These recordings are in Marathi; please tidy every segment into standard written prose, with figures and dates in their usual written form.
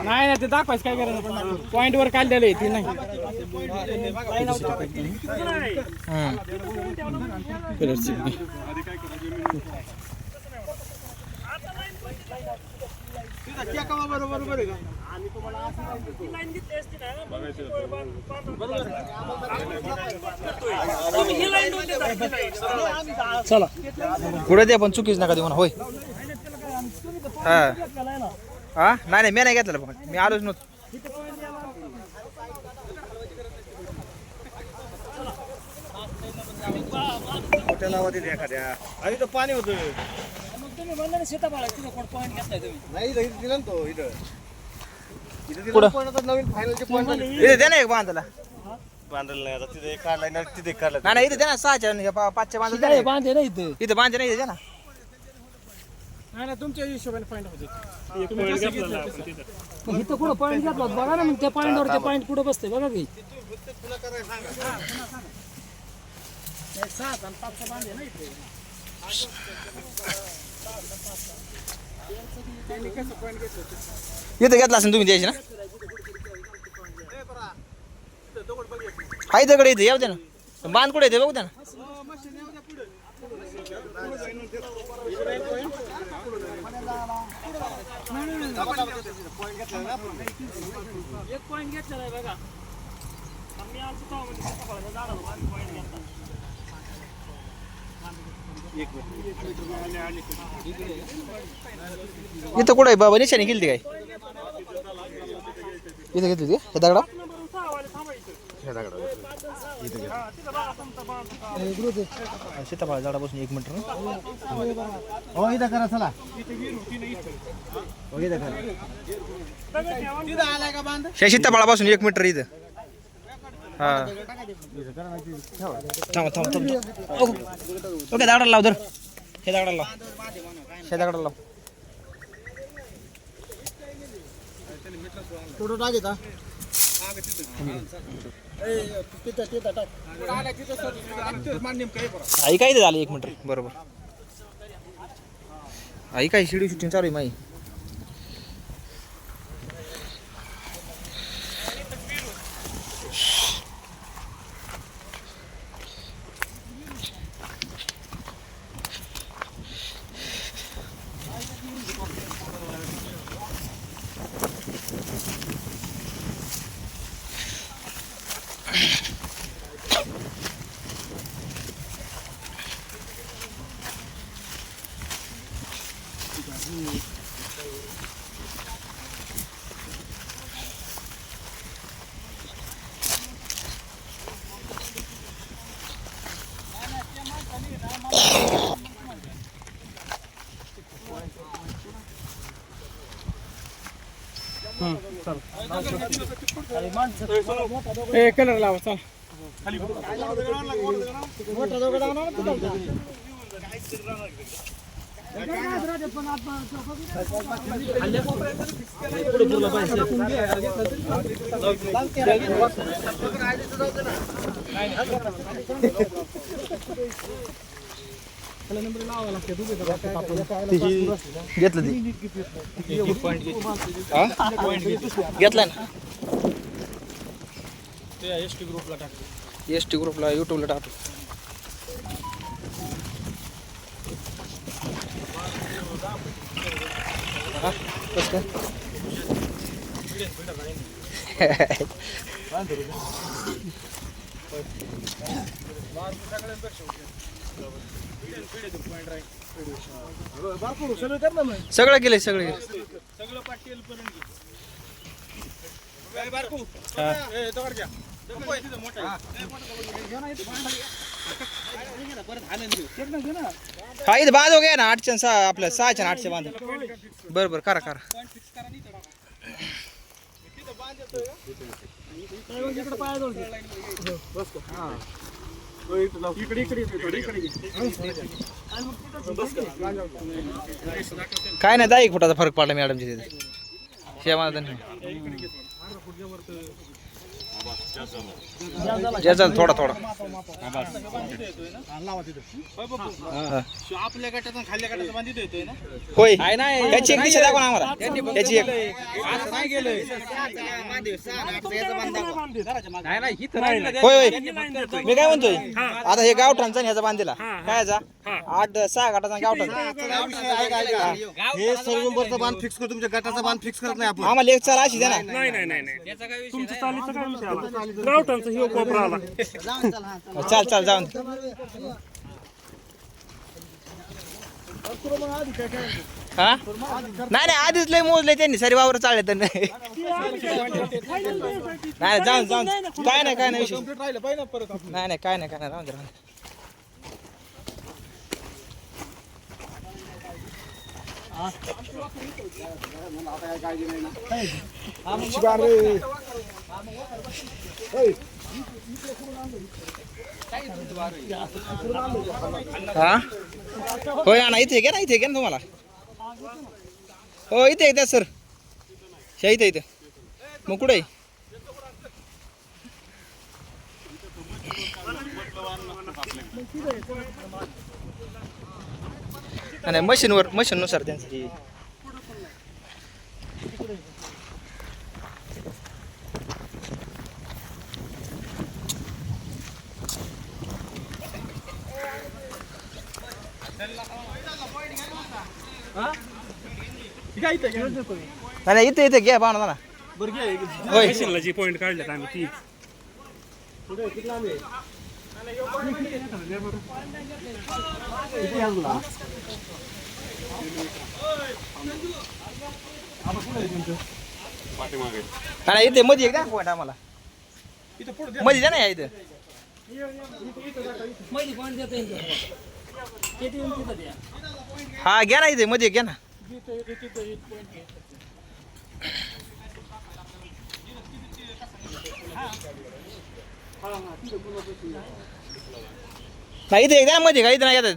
नाही ना ते दाखवायचं काय करायचं पॉइंट वर काढलेलं आहे ती नाही चला पुढे दे पण चुकीच नका देऊ म्हणा होय हा हा नाही मी नाही घेतलं पण मी आलोच नव्हतो मोठ्या नावात एखाद्या आणि तर पाणी होतं नाही दिलं तो इथं नवीन फायनलचे पॉईंट इथे दे ना एक बांधायला बांधलेलं नाही आता तिथे काढलाय ना तिथे काढलं नाही नाही इथे दे ना 6च्या 5च्या बांधायला बांधे नाही इथं इथं बांधे नाही दे ना नाही ना तुमच्या हिशोबाने पॉईंट होते इथं कुठं पॉईंट घेतला बघा ना मग त्या पॉईंटवर ते पॉईंट कुठं बसते बघा की 6 आणि 5 बांधे ना इथे इथं घेतला असेल तुम्ही द्यायची ना हाय दगड इथे येऊ दे ना बांध कुठे येते बघू द्या ना एक पॉईंट घेतलेला आहे बघा आम्ही आलतो तेव्हा म्हणजे सकाळच्या झाडाला आम्ही पॉईंट घेतला इथं कुठं आहे बाबा निशाणी गेली काय इथं घेतली ती हे दगडा सीताफळ झाडापासून 1 मीटर हो इथं करा चला सीताफळापासून 1 मीटर इथं हा थांब थांब थांब ओके दगडाला लाव धर हे दगडाला लाव हे दगडाला लाव फोटो टाक येता आई काय इथे झालं 1 मीटर बरोबर आई काय शिडी शूटिंग चालू आहे माई कलर लावा चल घेतलं घेतलं ना एसटी ग्रुपला टाक एसटी ग्रुपला युट्यूबला टाकतो सगळं केलंय सगळं पाटील हा इथं बांध हो गया ना 8 6 आपल्या 6 8 बांध बरोबर करा करा काय नाही 10 फुटाचा फरक पडला मॅडमची तिथे शेवा ज्याचा थोडा थोडा आपल्या गटाचा खाल्ल्या गटाचा बांधित येतोय ना होय याची एक दिशा दाखवा ना आम्हाला याची एक होय होय मी काय म्हणतोय आता हे गावठाणचा ह्याचा बांधलेला काय याचा 8-6 गटाचा गावठाण हे सर्व बांध फिक्स करतो तुमच्या गटाचा बांध फिक्स करत नाही आपण आम्हाला एक चाल अशी द्या ना नाही तुमच्या चालीचा काय विषय आला गावठाणचा ह्यो कोपरा आला चाल चाल जाऊन हा नाही नाही आधीच लय मोजले त्यांनी सरी वावर चालले तर नाही जाऊन जाऊन काय नाही विषय नाही काय नाही राहून दे हा होय ना इथे घ्या ना तुम्हाला हो इथे येतात सर इथे मग कुठे नाही मशीननुसार त्यांची नाही इथे घ्या पाहणार ना होय मशीनला जी पॉईंट काढल्यात आम्ही ती नाही इथे मध्ये एक द्या पॉईंट आम्हाला मध्ये द्या ना इथे हा घ्या ना इथे मध्ये घ्या ना नाही इथे एकदा मध्ये का इथे नाही येतात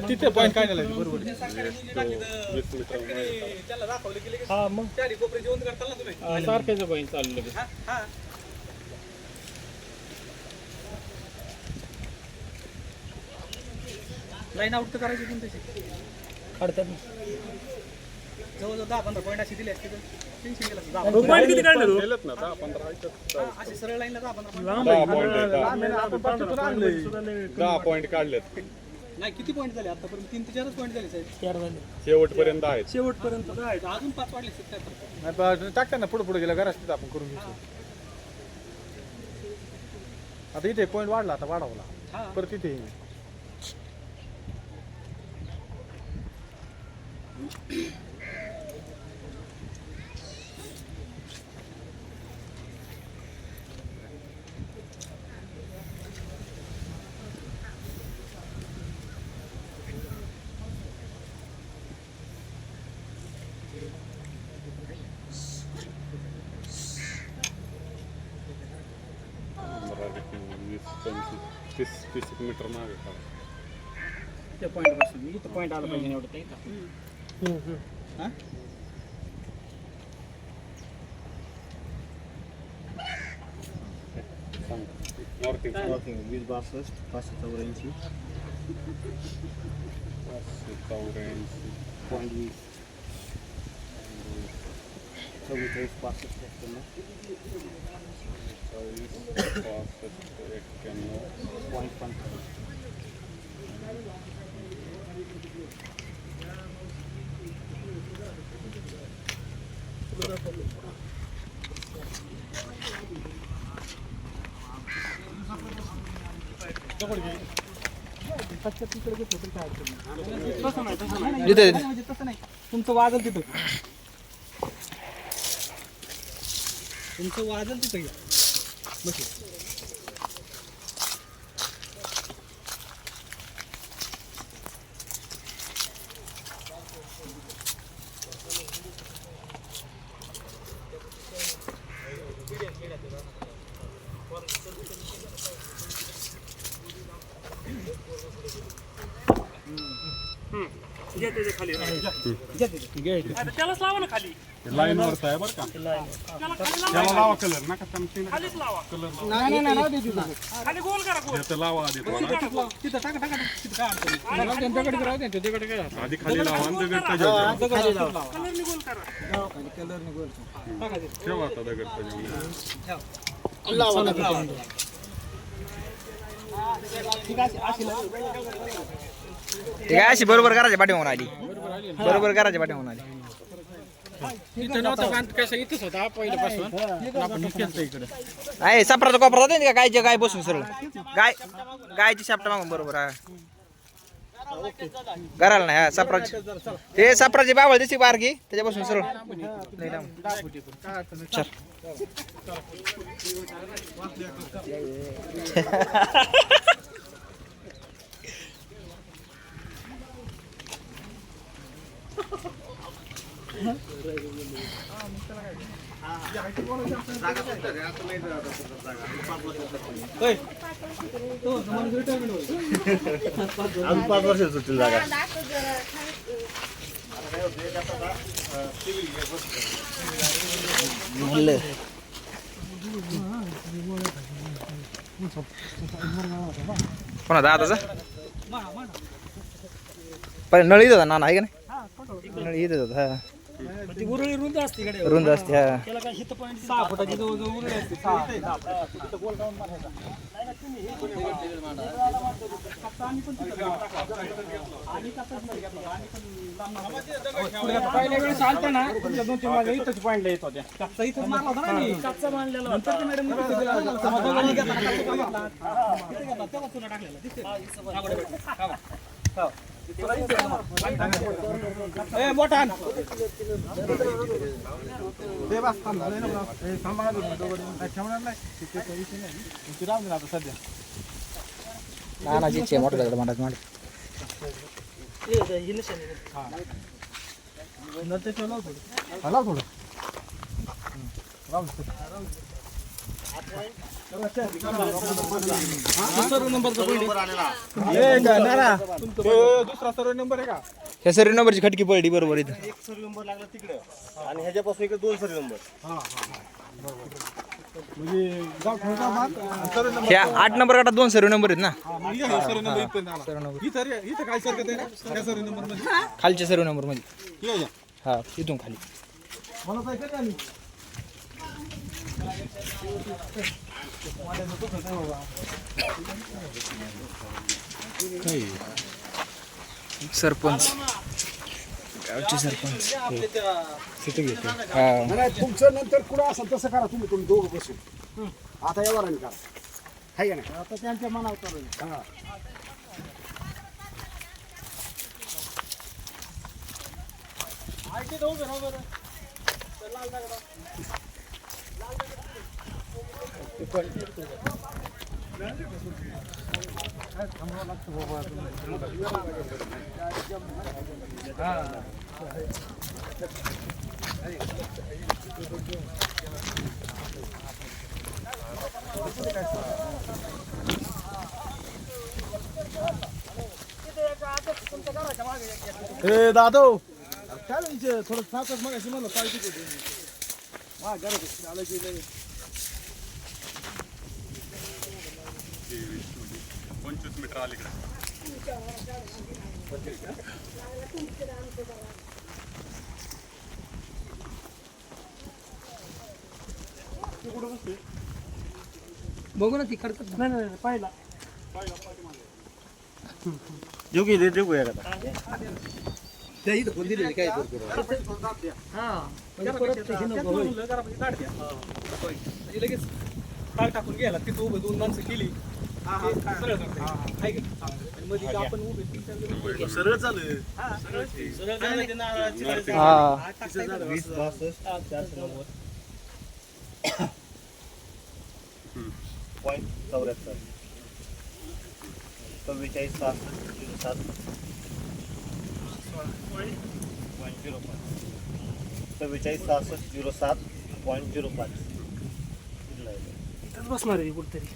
तिथे पॉईंट काय नाही बरोबर हा मग सारख्याचं पॉईंट चालू लगेच लाईन आउट तर करायची पण तशी काढतात जवळजवळ 10-15 पॉईंट अशी दिली असते पॉईंट किती काढले तू अशी सरळ लाईनला 10-15 10 पॉईंट काढलेत नाही किती पॉईंट झाले आतापर्यंत 3 ते 4 पॉईंट झाले साहेब 4 झाले शेवटपर्यंत आहेत शेवटपर्यंत अजून 5 वाढले काय टाकता ना पुढे गेला घरात आपण करून घेऊ आता इथे पॉईंट वाढला आता वाढवला परत इथे तीस मीटर मागे त्या पॉईंट पासून इथं पॉईंट आला पाहिजे एवढं ते नॉर्थिंग 20-62 584 584.20 तुमचं वाजल तिथं त्याच्या खाली आता त्यालाच लावा ना खाली लाईनवर आहे बरं का त्याला खाली लावा त्याला लावा कलर नका समथिंग खालीच लावा कलर खाली गोल करा गोल त्याचं लावा आधी गोल करा गोल. आधी खाली लावा आणि दगड त्याच्यावर ठेवा. कलरनी गोल करा ठेवा आता दगड त्याच्यावर ते काय अशी बरोबर करायच्या पाठीमागून आली बरोबर करायच्या पाठीमागून आली आहे सापराचा कोपरा जाते का गायच्या गाय बसून सरळ गायची शापटा मागून बरोबर हा करायला नाही हा सापराची ते सापराची बावळ दिसते बारकी त्याच्यापासून सरळ नाही लांब. चल. अजून 5 वर्ष सुटतील जागा म्हणलं. कोणा दादाचा पहिले नळी होता नाना आहे का नाही नळी येत होता हा ती उरळी रुंद असते इकडे रुंद असते हा त्याला काय हित पॉईंट 6 फुटाची जवळ उरळी असते 6 गोल काढून मारायचा नाही ना तुम्ही हे पहिल्या वेळेस चालते ना तुमच्या 2-3 माझ्या इथंच पॉईंटला येत होत्या कच्चा इथंच मारला होता ना कच्चा बांधलेला नंतर ते मॅडम तेव्हा चुना टाकलेला दिसते मोठा नानाची इच्छा आहे मोठं दगड मांडत मांडत दुसरा सर्व नंबर आहे का ह्या सर्व नंबरची खटकी पडली बरोबर इथं एक सर्व नंबर लागला तिकडे आणि ह्याच्यापासून इकडे 2 सर्व नंबर ह्या 8 नंबर गटात 2 सर्व नंबर आहेत ना सर्व नंबर इथं काय सरकत आहे ना त्या सर्व नंबर मध्ये खालच्या सर्व नंबर मध्ये हा इथून खाली मला काय करणार सरपंच गावचे सरपंच हा तुमचं नंतर कुठं असेल तसं करा तुम्ही दोघं बसून आता यावर आणि करा हाय का नाही आता त्यांच्या मनावर करा ए दादो काय म्हणजे थोडं सातच मग अशी म्हणलं पाहिजे होती वा घरात आलं की नाही 25 मीटर अलीकडे बघू ना ती खडकत नाही पाहिला देऊ की देऊ या का त्या इथं कोण दिलेली काय लगेच काळ टाकून गेला तिथं उभं 2 माणसं केली मध्ये आपण उभे सरळ चालू हा 20 पॉईंट 74 44 67 44 इथंच बसणार आहे कुठतरी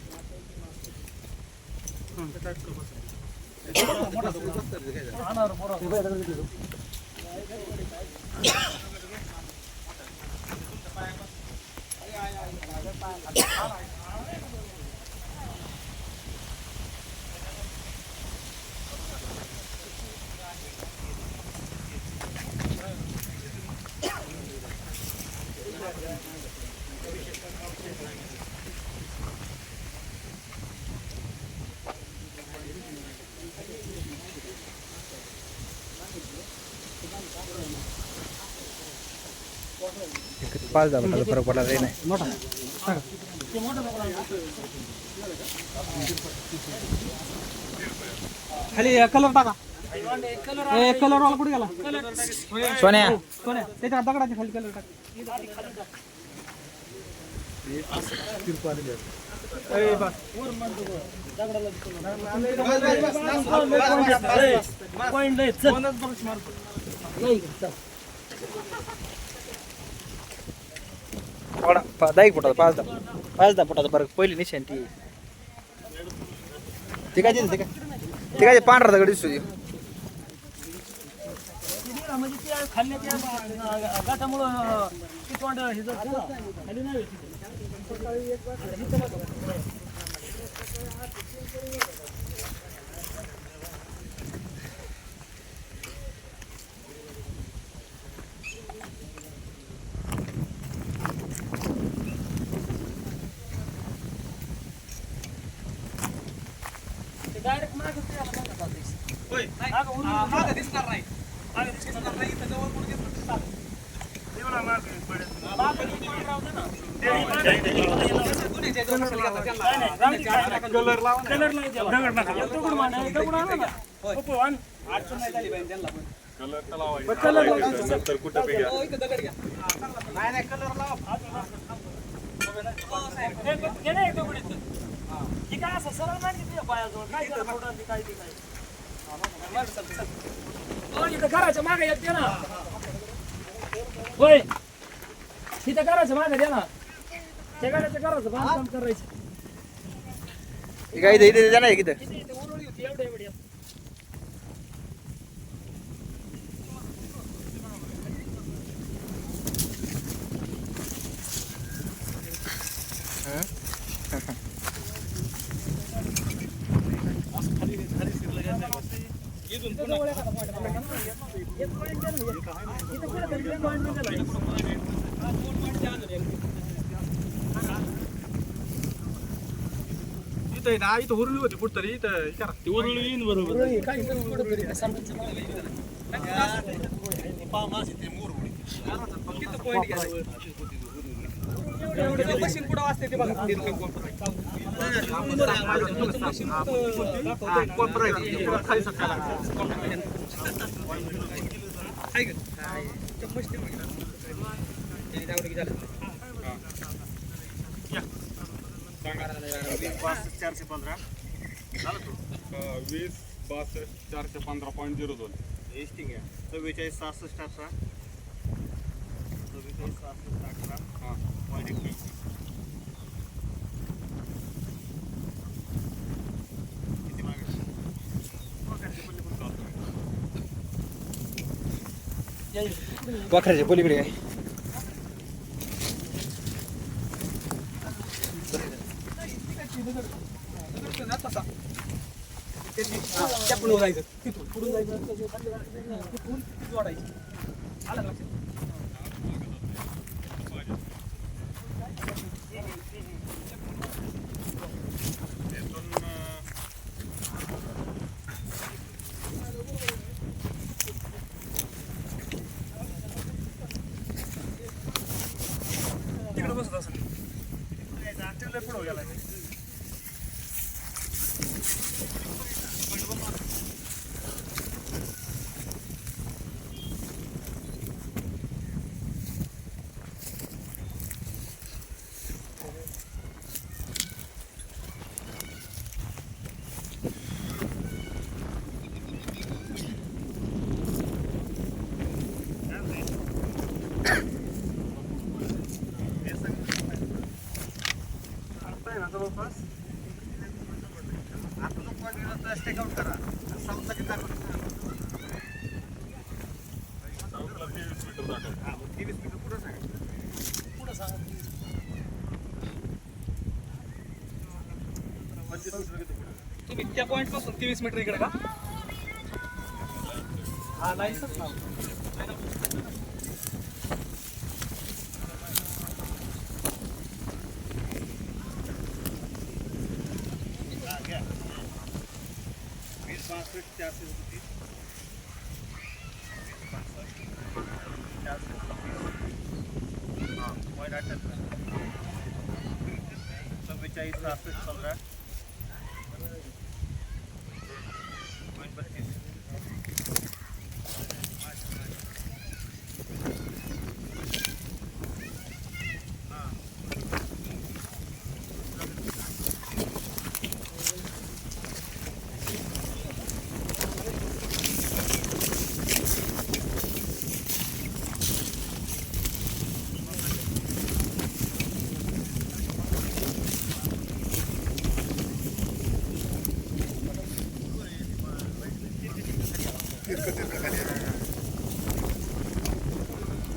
पाच झाला फरक पडला रे नाही. खाली कलर टाका. कलर वाला कुठे गेला? सोन्या सोन्या त्याच्या दगडाच्या खाली कलर टाका. दहा एक फुटाचा पाच दहा फुटाचा फरक पहिली निशाण ती काय दिली ते काय पांढरा दगड दिसतो ती. म्हणजे ते खाल्ल्या गाठामुळं तोंड हे खाली नाही. डायरेक्ट मागे दिसणार नाही. कलर नंतर कुठं बी घ्या. काय असं सरळ नाही पायाजवळ काय काय इथं घराच्या मागे येते ना. होय तिथं घराच्या मागे द्या ना. त्या गाड्याच्या घराचं बांधकाम करायचं. काय इथे जाणार आहे किती उरळी होती एवढ्या इथं ना इथं उरली होती कुठतरी इथं ती उरली येईन बरोबर. वीस 62 415.02 एस्टिंग आहे 44 66 18 44 66 18 वाखराच्या पलीकडे आहे. पुढे जायचं तिथून पुढून जायचं तिथून जोडायची. आलं लक्षात. तिकडे बसत असेल. पुढे गेला. जवळपास आता लोक टेकआउट करा. तुम्ही त्या पॉईंट पासून 23 मीटर इकडे का हा नाहीच ना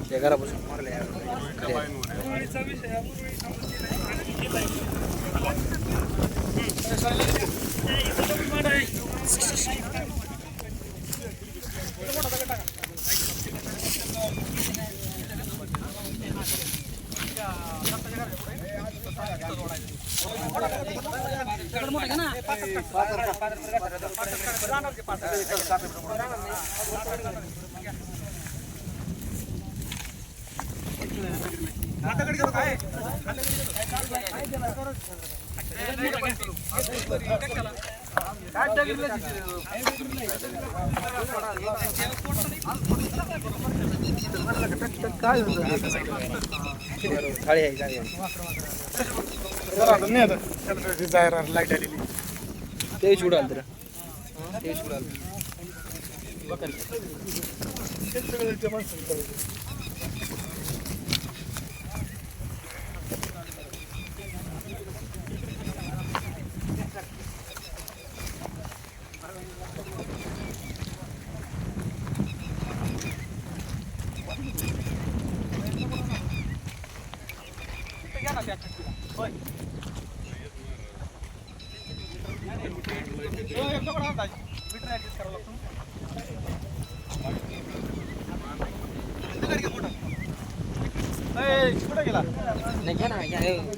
त्या घरापासून मारले मुरळीचा विषय हा मुरळी थाळी आहे थाळी लाईट आलेली ते उडाल तर ते उडाल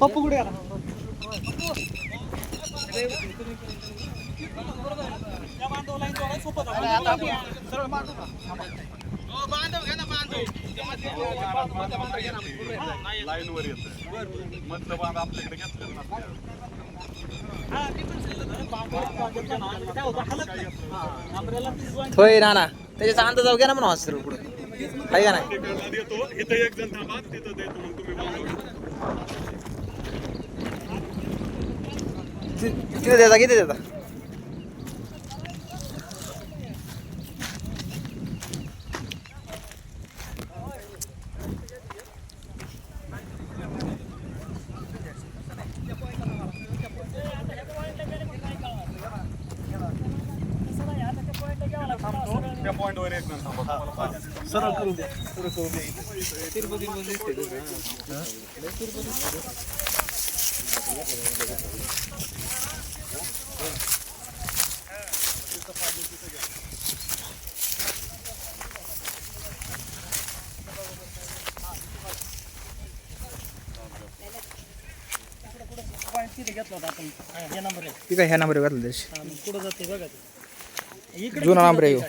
पप्पू कुठे गेला लाईन वर येत मधलं बांध आपल्याकडे घेतलेलं होय नाना त्याच्याचा अंदाज घ्या ना म्हणून हॉस्पिटल पुढे आहे का नाही देतो इथं एक जण थांबा तिथं देतो मग तुम्ही बांधा. किती देता किती देता त्या पॉइंट वर एक जण थांबा तुम्हाला पाहिजे. सरळ करून द्या पुढे करून द्या तिथे घेतला होता आपण या नंबर आहे ठीक आहे ह्या नंबर घातलं त्याची पुढे जाते बघा इकडे जुना नंबर आहे ह्यो.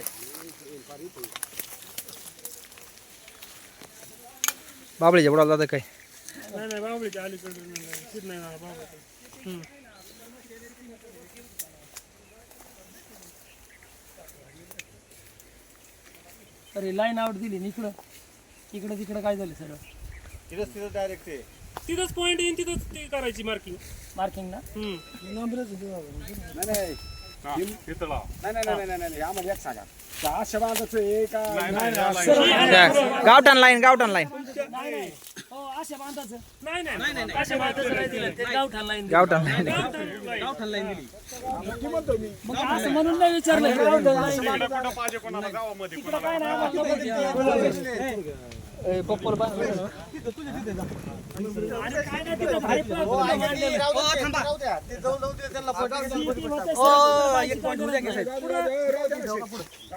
बाबळीच्या बुडाला जातं काय नाही नाही बाबळीच्या अलीकडे तिथे नाही बाबा अरे लाईन आउट दिली इकडं इकडं तिकडं काय झालं सगळं तिथं डायरेक्ट आहे तिथंच पॉईंट येईन तिथंच ती करायची मार्किंग ना नाही हा, इथं लावा. नाही आम्हाला एक सांगा का अशा बांधायचं आहे का गावठाण लाईन हो अशा बांधाचं नाही अशा बांधाचं नाही दिलं ते गावठाण लाईन दिली. गावठाण लाईन की म्हणतो मी मग असं म्हणून नाही विचारलं गावठाण लाईन इकडं कुठं पाहिजे कोणाला गावामध्ये कोणाला काय नाही आम्हाला पप्पल आणि काय नाही तिथं भाई पण मांडलेलं.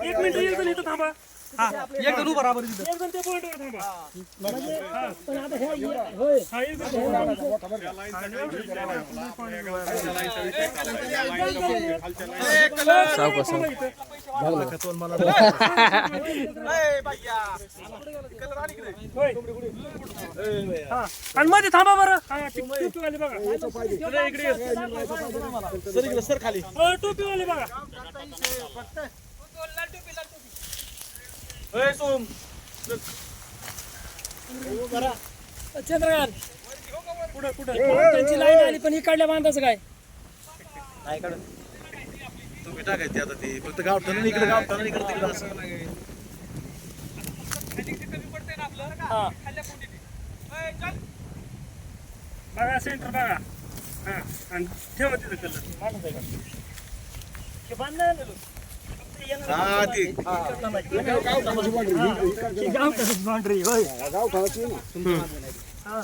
एक मिनिट एक जण इथं थांबा एक जण त्या पॉइंटवर थांबा म्हणजे पण आता हे होय हा एक जण आणि मध्ये थांबा बरं टोपीवाले बघा इकडे सर खाली टोपीवाले बघा चंद्रकांत पुढे त्यांची लाईन आली पण इकडल्या बांधायचं काय तुम्ही टाकायची आता ती फक्त गावठाण इकडे गावठाण इकडे तिकडे असं हा बघा सेंटर बघा हा आणि ठेवा तिथं कलर बांधलं हा ती बाउंड्री होय गावठाणाची आहे ना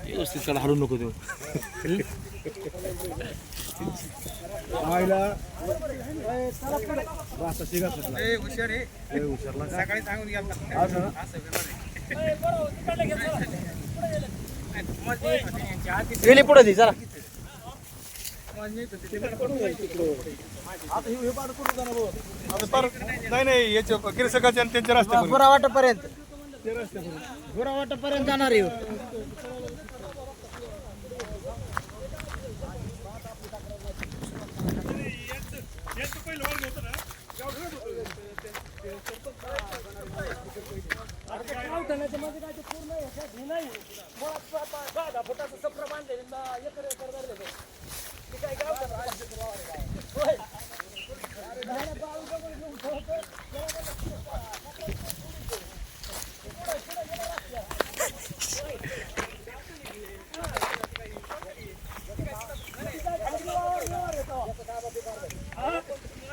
व्यवस्थित त्याला हलू नको देऊ आईला रास्ता शिगा सुटला सकाळी सांगून गेला गेली पुढे ती चला नाही याच्या गिरसकाचे आणि त्यांच्या रस्त्यावर गुरावाटापर्यंत गुरावाटापर्यंत जाणार आहे गावठाणाच्या मध्ये काय ते पूर्ण ह्याच्यात हे नाही मुळात 10 फुटाचं सप्र बांधलेलं एकर धरलेलं ते काय गावठाण होय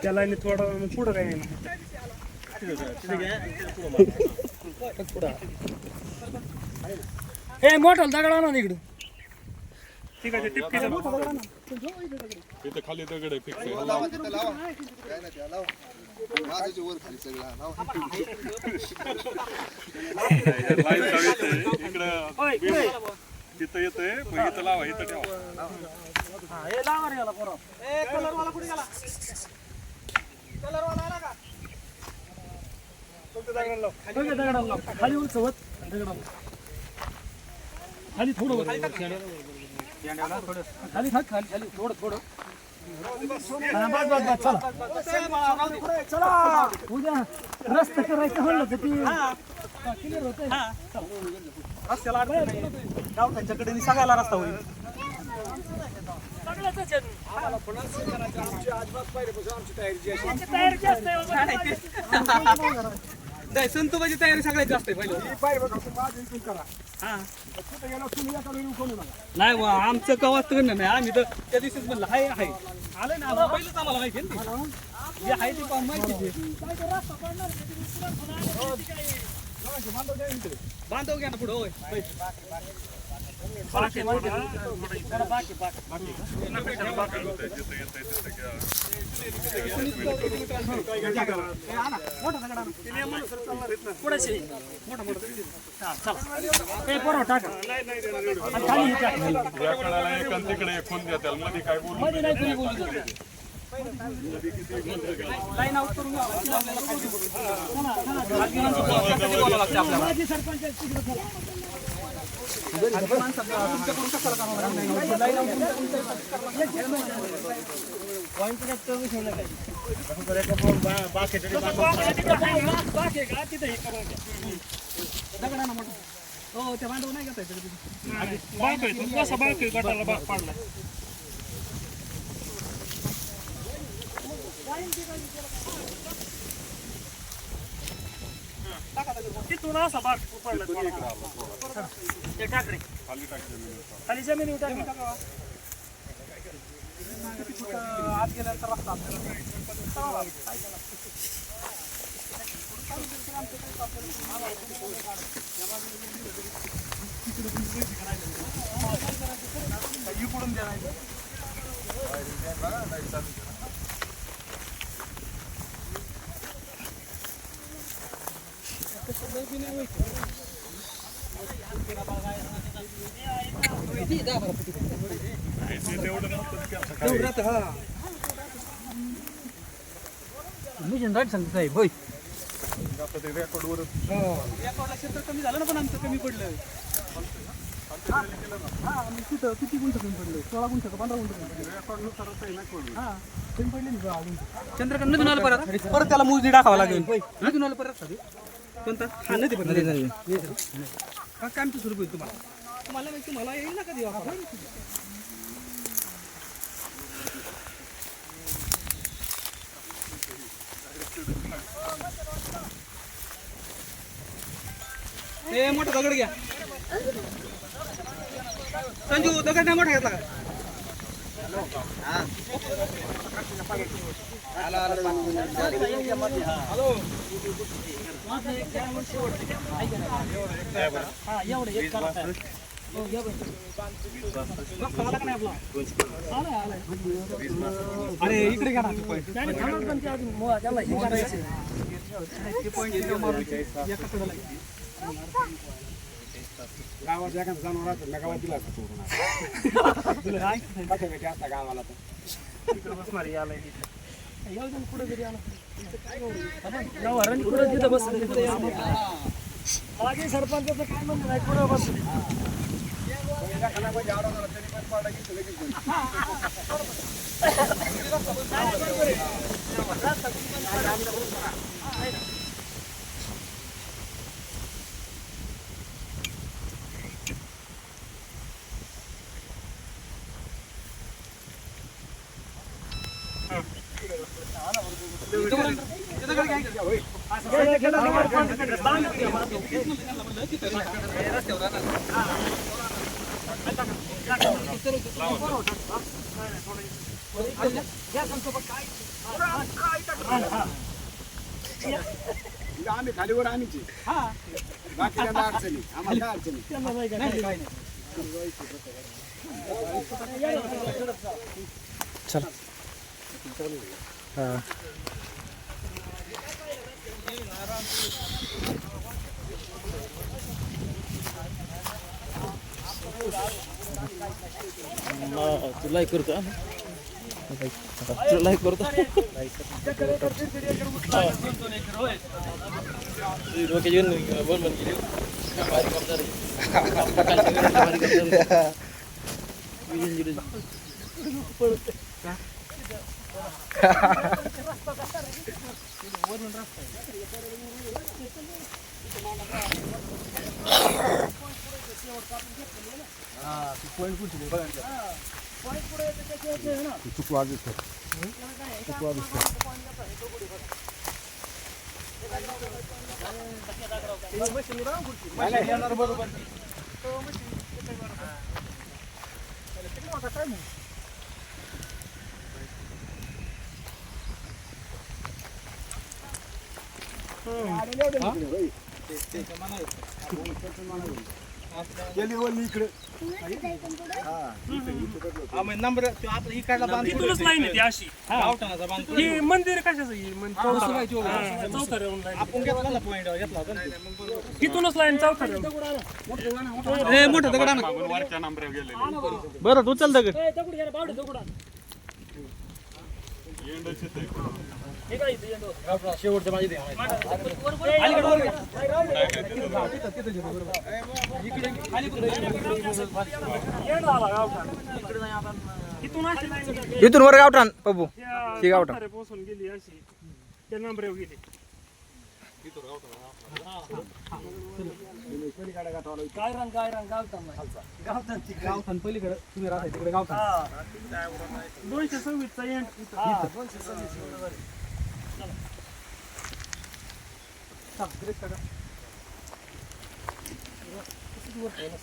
त्या लाईन थोडं पुढं काय नाही हे मोठा दगड आणा इकडं ठीक आहे टिपकीचा इथं खाली दगड आहे फिक्स इकडं तिथं येतंय मग इथं लावा इथं ठेवा हे लावा रे याला पोरं कलरवाला कुठे गेला कलरवाला आला का दगडाला लाव खाली उलचवत दगडाला खाली थोडं खाली खाली थोडं चला उद्या रस्ता करायचं म्हणलं तर ती क्लिअर होतंय रस्त्याला गावठाणच्याकडे सगळ्याला रस्ता होईल तयारी जास्त आहे संतोबाची तयारी सगळ्यात जास्त आहे पहिले नाही आमचं कवाच नाही आम्ही तर त्या दिवशीच म्हणलं हाय हाय आलं ना पहिलंच आम्हाला माहिती आहे जे आहे ते माहिती बांधव घ्या ना पुढं होय बाकी तिकडे खून देतात मध्ये काय बोलू लाईन आउट करून हो त्या भांडवल नाही घेता येत कसा बाळक गटाला भाग पाडला तिथून असा भाग पडला ते टाकरे खाली जमिनी टाकली आत गेल्यानंतर रस्ता इकडून द्या मिशन राईट सांगतो साहेब होय क्षेत्र कमी झालं ना पण आमचं कमी पडलं तिथं किती गुंठ कमी पडलं 16 गुंठ का 15 गुंठ कमी पडले चंद्रकांत नदीन आलं परत त्याला मोजणी टाकावं लागेल नदीन आलं परत कोणता हा नदी काय आमचं सुरू होईल तुम्हाला येईल ना कधी हे मोठा दगड घ्या संजू दगड नाही मोठा घेतला अरे इकडे घ्या गावात एखादा जनावर असेल ना गावात दिला आता गावाला तर सरपंचाचं काय म्हणणं नाही पुढं बस आम्ही खालीवर आम्हीच बाकी अडचणी आम्हाला अडचणी लाईक करतो लाईक करतो चुकवा दिसतो चुकवा दिसतो तिथूनच लाईन आहे ती अशी ही मंदिर कशाचं तिथूनच लाईन चौथा मोठं दगड वरच्या नंबऱ्यावर गेलेले बरं तू चल दगड शेवटच्या माझी इथून वर गावठाण पप्पू ही गावठाण पोहोचून गेली अशी त्या नंबऱ्यावर गेली पलीकडे गाठावं गायरान गावतान गावतान गावठाण पलीकडे तुम्ही राहता तिकडे गावठाण 226 चा एंड 226 बरोबर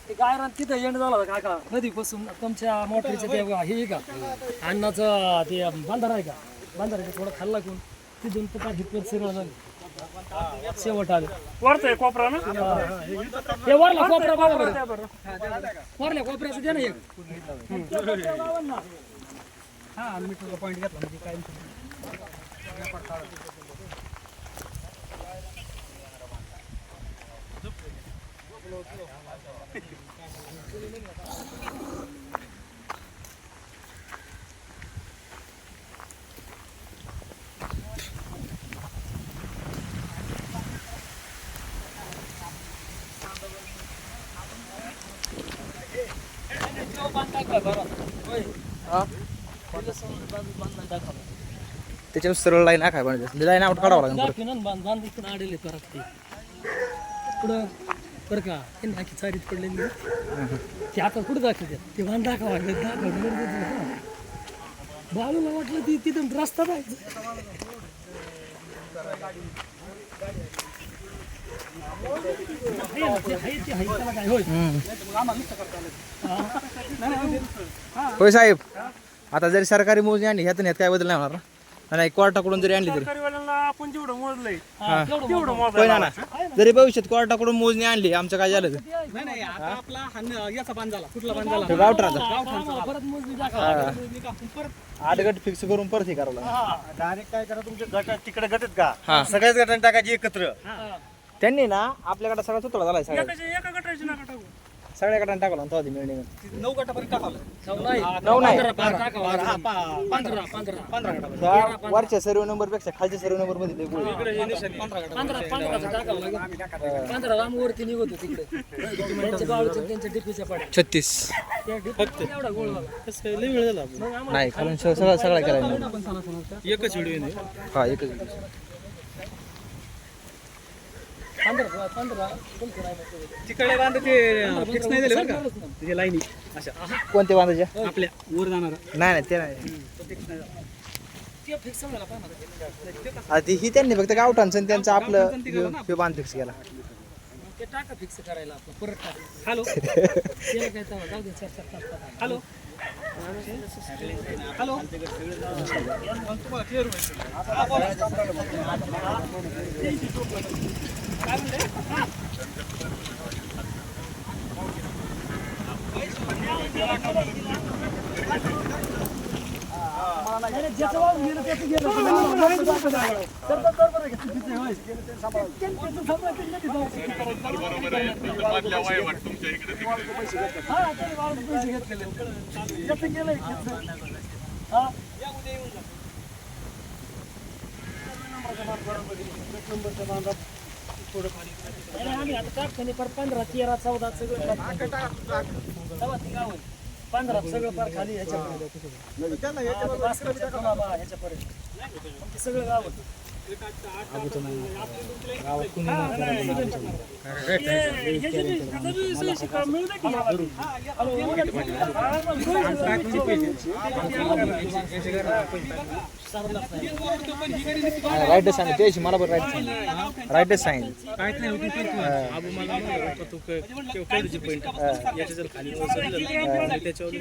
ते गायरान तिथं एंड झाला होता काका नदीपासून तुमच्या मोटरीचं ते हे का अन्नाचं ते बांधारा आहे का बांधारा थोडं खाल्ला कोण तिथून तर हितपर सगळं झालं शेवट आलं वरचं कोपरा ना हे वरला कोपरा बघा बरं वरल्या कोपऱ्याचं दे ना एक हा मीटरचा पॉईंट घेतला म्हणजे काय त्याच्यावर सरळ लाईन आखाय पाहिजे लाईन आउट काढावं लागेल बांध इकडं आडेले परत ते पुढं बरं का ते नाकी चारीत पडलेली ते आता कुठं दाखवतात ते बांध दाखवा बाळूला वाटलं ती तिथून रस्ता जायचं होय साहेब आता जरी सरकारी मोजणी आणली ह्यातून ह्यात काय बदल नाही होणार ना नाही कोर्टाकडून जरी आणली तरी आपण जेवढं मोजलंय होय ना जरी भविष्यात कोर्टाकडून मोजणी आणली आमचं काय झालं नाही आता आपला याचा बांध झाला कुठला बांध झाला गावठाणाचा परत मोजणी दाखवा परत 8 गट फिक्स करून परत हे करावं लागेल डायरेक्ट काय करा तुमचे गट तिकडे गटत का हा. सगळ्याच गटांनी टाकायची एकत्र त्यांनी ना आपल्याकडे सगळा तुतडा झालाय सगळ्या एका गटाची नका टाकू सगळ्या गटांनी टाकला ना तेव्हा मिळणे 9 गटापर्यंत टाकावलं 9 नाही 15 गटापर्यंत त्या वरच्या सर्व नंबर पेक्षा खालच्या सर्व नंबर मध्ये लय गोळ आहे. 15 वरती निघत तिकडे त्यांच्या बाळूच्या त्यांच्या डिपीच्या पाड्या 36 त्या डिपी एवढा गोळ झाला लय वेळ झाला नाही खालून सगळा केला एकच व्हिडिओ हा एकच 15 तिकडे बांध ते फिक्स नाही झाले बरं का ते लाईनी अशा कोणते बांधायचे आपल्या वर जाणार नाही ते नाही ते फिक्स झाला पाहिजे आता ही त्यांनी फक्त गावठाणचं आणि त्यांचं आपलं हे बांध फिक्स केला ते टाका फिक्स करायला आपलं परत टाका हॅलो त्याला काय तेव्हा जाऊ दे 4 तास हॅलो हॅलो तुम्हाला क्लिअर ज्याचं वाव गेलं त्याचं गेलं आम्ही आता टाकतो पर 15 13 14 सगळं 15 सगळं पार खाली ह्याच्यापर्यंत सगळं गाव राईटच सांग त्याशी मला पण राईटच सांगितलं काहीच नाही होती आबू मला म्हणलं तू केवढीची पॉईंट याच्या जर खाली त्याच्यावर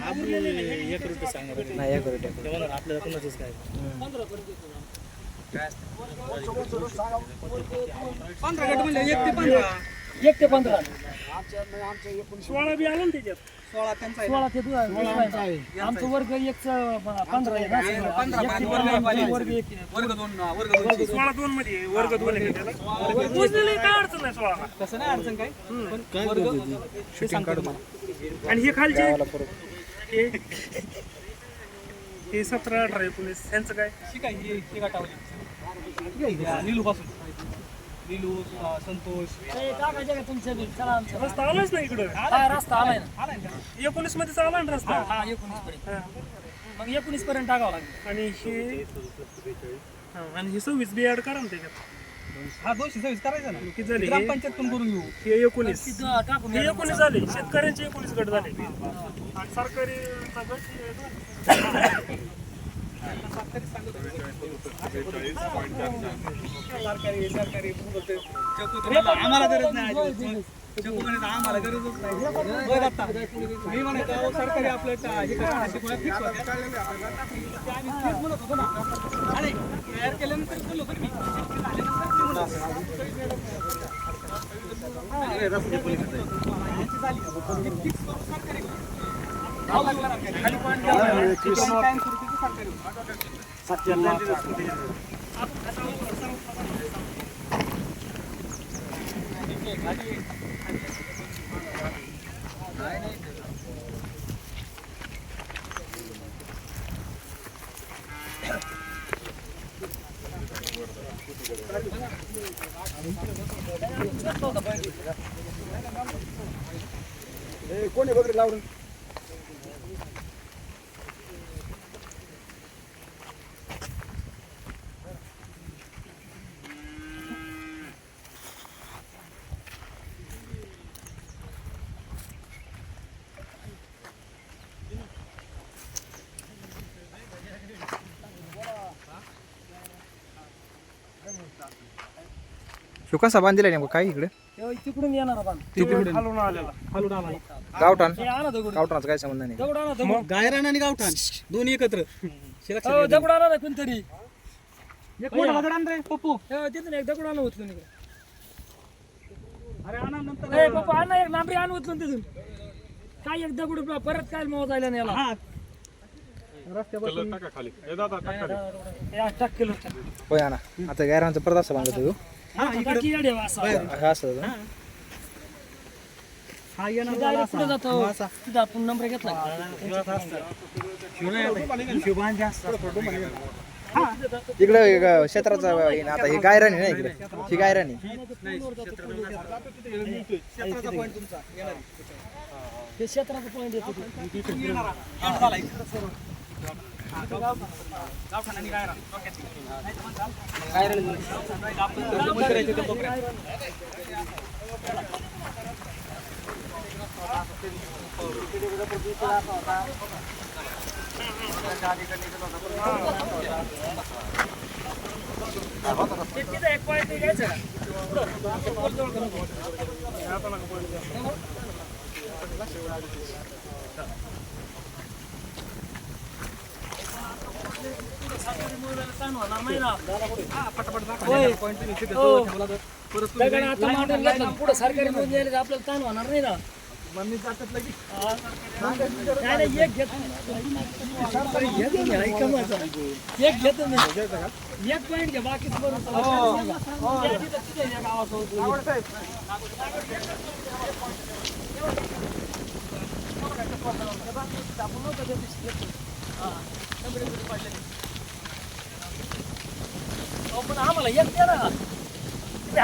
आबू एक रुपये सांगणार नाही एक रुपये तेव्हा आपल्याला कोणाचंच काय 15 गट म्हणजे 1 ते 15 16 बी आलं ना त्याच्यात 16 त्यांचा 16 ते 2 आमचं वर्ग 15 आहे वर्ग 1 वर्ग 2 16 2 मध्ये वर्ग 2 आहे मोजलेलं काय अडचण नाही 16 तसं नाही अडचण काय पण वर्ग शूटिंग काढू मला आणि हे खालचे हे 17 18 19 त्यांचं काय ठीक आहे हे गाठावली नीलू पासून नीलू संतोष टाकायचे का तुमच्या बी चला आमच्या रस्ता आलाच ना इकडं हा रस्ता आलाय ना 19 मध्ये चालला ना रस्ता हा 19 पर्यंत मग 19 पर्यंत टाकावं लागेल आणि हे आणि हे 26 बी ऍड करा ना त्याच्यात. हा 226 करायचं ना किती झाले? ग्रामपंचायत पण करून घेऊ. हे 19 हे 19 झाले. शेतकऱ्यांचे 19 गट झाले आणि सरकारी आम्हाला गरज नाही आम्हाला गरजच नाही. बरं आता मी म्हणायचं सरकारी आपलं हे करा, शिकवण्यात fix होत्या. ते आम्ही तेच म्हणत होतो ना. आणि तयार केल्यानंतर बोललो होतो मी. झाल्यानंतर ते म्हणत होते. यांची झाली. ते fix करून सरकारी करू. खाली point घ्यावा. कायमस्वरूपीचं सरकारी करू. कोणी वगैरे लावलं ह्यो कसा बांधलेला नेमकं काय इकडे तिकडून येणार आपण खालून आलेला खालून आला गावठाण हे आणा दगड गावठाणाचा काय संबंध नाही. दगड आणा दगड गायरान आणि गावठाण दोन्ही एकत्र दगड आणा ना कोणतरी एक मोठा दगड आण रे पप्पू. तिथून एक दगड आणा उचलून इकडे. अरे आणा नंतर ए पप्पा आणा एक लांबरी आण उचलून तिथून. काय एक दगड परत काय मोजायला नाही याला. कलर टाका खाली हे दादा टाका खाली. हे 8 किलो होय आणा. आता गायरानचा परत असं बांधतो ह्यो. टाकी येडे वासा. हा असं ना. हा येणार पुढे जातो तिथं आपण नंबर घेतला इकडे क्षेत्राचा आता ही गायरानी नाही इकडे ही गायरानी ते क्षेत्राचा पॉईंट येतो तिथं एक पॉईंट घ्यायचं पुढे सरकारी आपल्याला ताण होणार नाही ना. एक घेतो एक पॉईंट घ्या बाकी पण आम्हाला एक द्या ना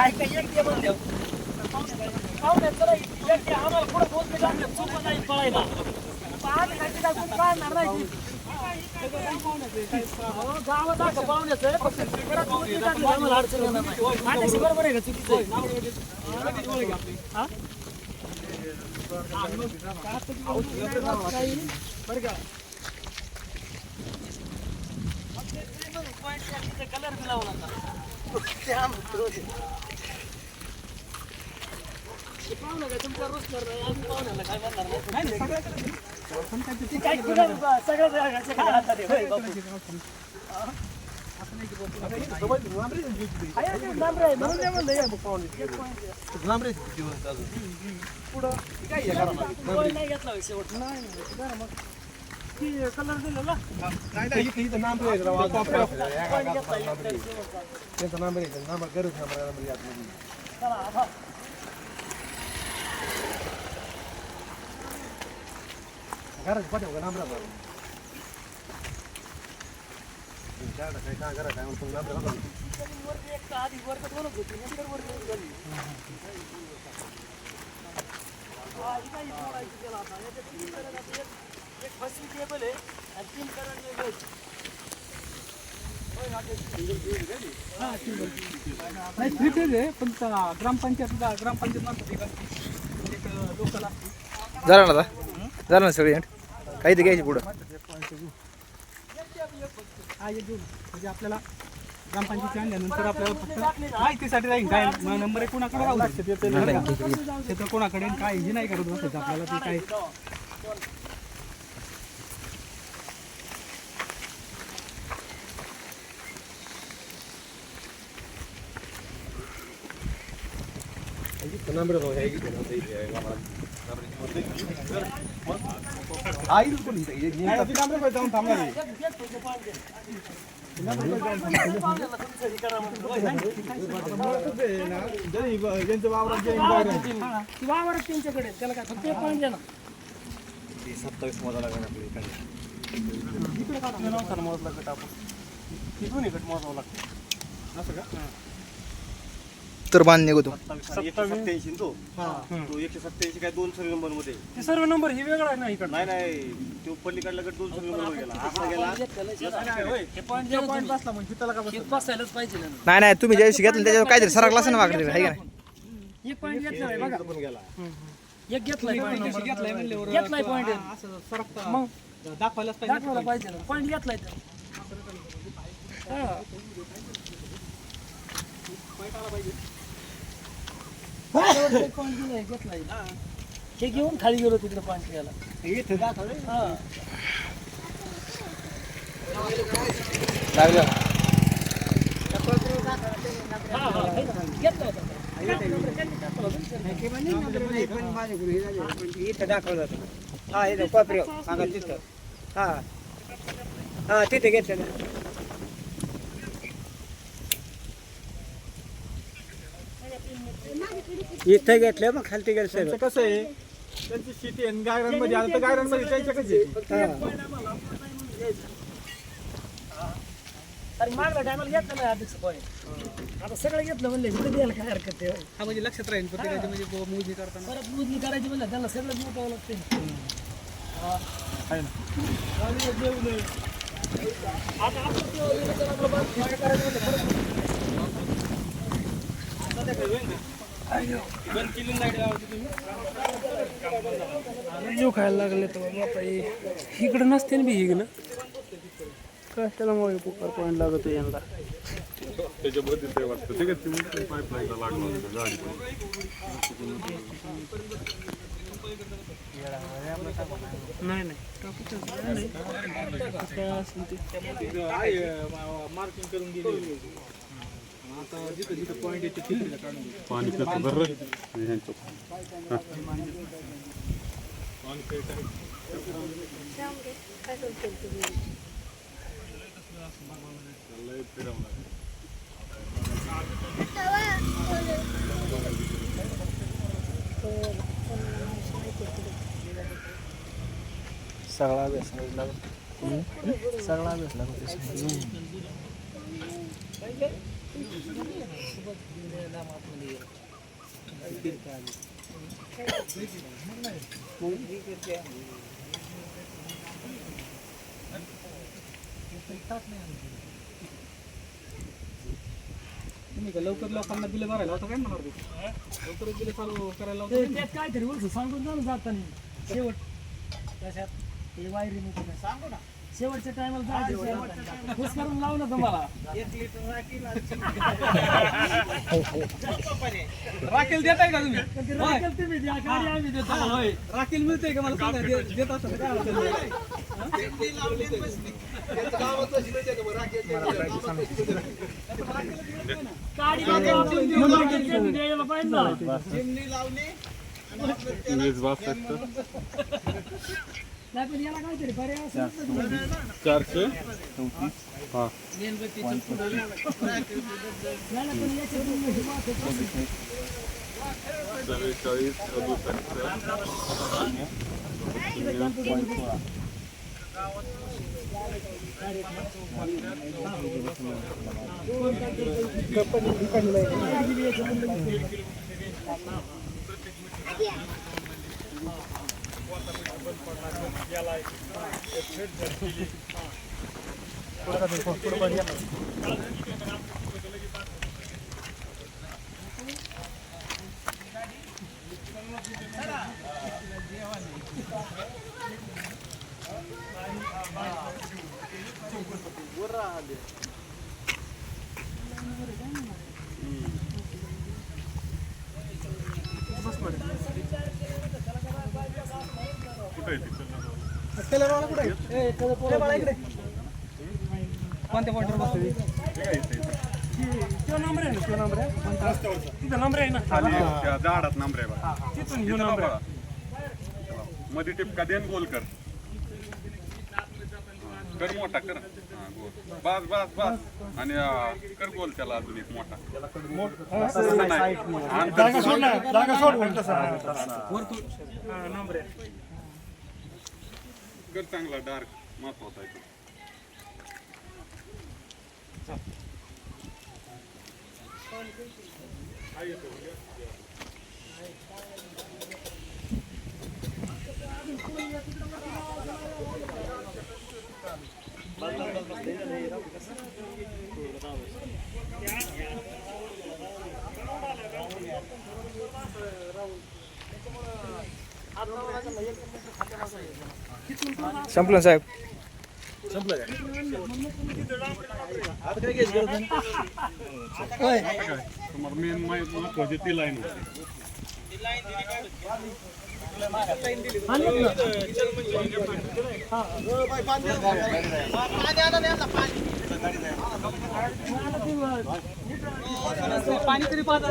ऐका एक द्या म्हणलं आम्हाला पुढे पोहोचले चुकत नाही पळायला काढणार नाही गावात असं पाहुण्याचं आम्हाला अडचण येणार नाही. माझ्याशी बरोबर आहे का चुकीचं बरं का कलर बी लावला पाहुणं काय तुमच्या रोज करणार आम्ही पाहुण्याला काय म्हणणार नाही काय सगळं हातात आहे घेतला शेवट कलर दिलेला घरात पाठव का नांबरा काय काय करा काय म्हणतो नांबरा आधी वरती बोलत होती नंतर वरती झाली एक फसवी टेबल आहे आणि 3 करंट नाही फ्री आहे पण ग्रामपंचायत मार्फत एक लोकल असते. झालं ना सगळे काही ते घ्यायचे पुढं. हा एक घेऊन म्हणजे आपल्याला ग्रामपंचायत आणल्यानंतर आपल्याला फक्त माहितीसाठी राहील काय नंबर आहे कोणाकडे राहू शकते ते कोणाकडे काय हे नाही करत बसायचं आपल्याला ते काय. वावर त्यांच्याकडे त्याला काय फक्त एक पॉईंट द्या ना. तर बांध निघतो. 187 तो 187 काय 2 सर्व नंबर मध्ये ते सर्व नंबर ही वेगळा आहे ना इकडं. नाही तो पलीकडला गट 2 सर्व नंबर गेला असा गेला. हे पॉईंट बसला म्हणजे त्याला का बसायलाच पाहिजे ना. नाही तुम्ही ज्या दिवशी घेतलं त्याच्यावर काहीतरी सराकला असं ना वागले आहे का नाही. एक पॉईंट घेतलाय बघा. पण गेला एक घेतलाय घेतलाय म्हणल्यावर घेतलाय पॉईंट असं सरकता मग दाखवायलाच दाखवायला पाहिजे ना. पॉईंट घेतलाय तर पॉईंट दिलाय घेतलाय. हे घेऊन खाली गेलो तिकडे पॉईंट घ्यायला. इथे दाखवलं. लागलं घेतला होता. इथं दाखवलं होतं. हा इथं कोपऱ्यावर सांगा तिथं. हा हा तिथे घेतलं. इथं घेतलं मग खालती गेलं सर. कसं आहे त्यांची शेती आहे गायरांमध्ये आलं तर गायरांमध्ये त्यांच्या कशी अरे मागला टायमाला घेतलं नाही अध्यक्ष पॉईंट. आता सगळं घेतलं म्हणले इकडे द्यायला काय हरकत आहे. हा म्हणजे लक्षात राहील प्रत्येकाचे म्हणजे मोजणी करताना. परत मोजणी करायची म्हणलं त्याला सगळं मोजावं लागते. आता आपण काय करायचं म्हणलं परत जीव खायला लागले तर बाबा इकडं नसते ना बी इकडं काय त्याला मग पुकार पॉईंट लागत यंदा. त्याच्यामध्ये ते वाटतं ते काय पाईपलाईनला लागला होता गाडी. नाही मार्किंग करून गेली. आता जिथं जिथं पॉईंट येते तिथे काढून पाणी कसं बरं सगळा अभ्यास सगळा अभ्यास लागतो. तुम्ही का लवकर लोकांना बिल भरायला होतं काय म्हणणार लवकरच बिल चालू करायला होतं. त्यात काहीतरी उलट सांगून जाऊन जाताना शेवट त्याच्यात हे वायरी नको सांगू ना. शेवटच्या टायमाला जायचं खुश करून लावू ना तुम्हाला. राखेल देताय का तुम्ही? राखेल तुम्ही द्या, गाडी आम्ही देतो. होय राखेल मिळते का मला सांगा देत असं काय होतं? गाडी देतो, द्यायला पाहिजे ना. वीज वाजतात. नाही पण याला काहीतरी पर्याय असेल. 434 हा मेणबत्तीचं पुढं. नाही ना, पण याच्यातून हे महत्त्वाचं. 44 कंपनी कुठे आहे ती? कलरवाला कुठे आहे? ते बाळा इकडे. कोणत्या पॉईंटवर बसतो ती? ते काय इथे इथे? तो नंबर आहे ना, तो नंबर आहे तिथं नंबर आहे ना खाली त्या झाडात नंबर आहे बघा. तिथून इथं नंबर आहे. मध्ये टिपका दे आणि गोल कर. कर मोठा कर. हा, गोल. बस बस बस आणि कर गोल त्याला अजून एक मोठा. तसं नाही. अंतर सोड. जागा सोड म्हणतो नंबर आहे कर चांगला डार्क महत्वाचा आहे तो. संपलं ना साहेब. तुम्हाला मेन महत्वाची ती लाईन होती. पाणी तरी पाहता